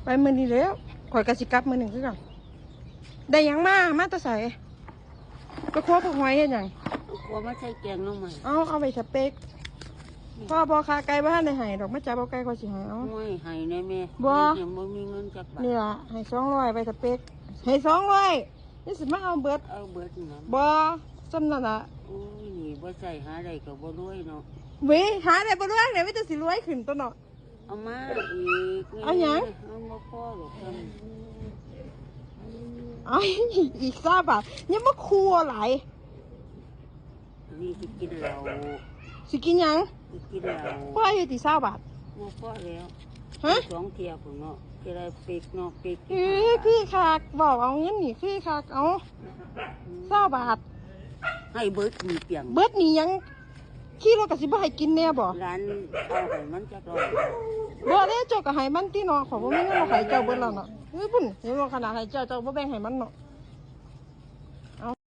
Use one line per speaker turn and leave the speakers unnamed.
ไปมื้อนี้แล้วข่อยกะสิกลับมื้อหนึ่งคือกันได้หยังมาแตะใส่ไปครัวผักหอยเฮ็ดหยัง
กลัวไม่ใช่แกงน้องใหม่
เอาไปสเต็กพ่อบ่คาไก่บ้านได้ให้ดอกมาจับเอาไก่ก็สิให้เอา
ไม่ให้แน่แม่
บ่
ยังบ่มีเงินจักบาท
นี่ล่ะให้200ไปสเต็กให้200นี่สิมาเอาเบิด
เอาเบิดนะ
บ่ซ้ำนั่นล่ะ
โอ้ยนี่บ่ใส่หาได้ก็บ่รวยเนาะ
เว้ยหาได้บ่รวยได้มีแต่สิรวยขึ้นตัวเนาะ
เอามาอีก
เอาหยัง
เอาบ่พอหรอกครับ
เอาอีก20 บาทยังบ่ครัวหลาย
นี่สิกินเหล้า
สิกินหยัง
สิกินเหล้า
พ่ออยู่ที่20 บาท
บ่พอแล้ว
ฮะ
สองเที่ยวพุ่นเนาะที่ได้ปีกเนาะปีก
คือคักบอกเอาเงินนี่คือคักเอา20 บาท
ให้เบิดมีเปียง
เบิดนี่ยังขี่รถก็สิบ่ให้กินแน่บ่
ร้านเอาให้มันจักร้อย
บ่ได้เจ้าก็ให้มันติเนาะขอยบ่มีเงินมาให้เจ้าเบิดแล้วเนาะเฮ้ยพุ่นเห็นบ่ขนาดให้เจ้าบ่แบ่งให้มันเนาะ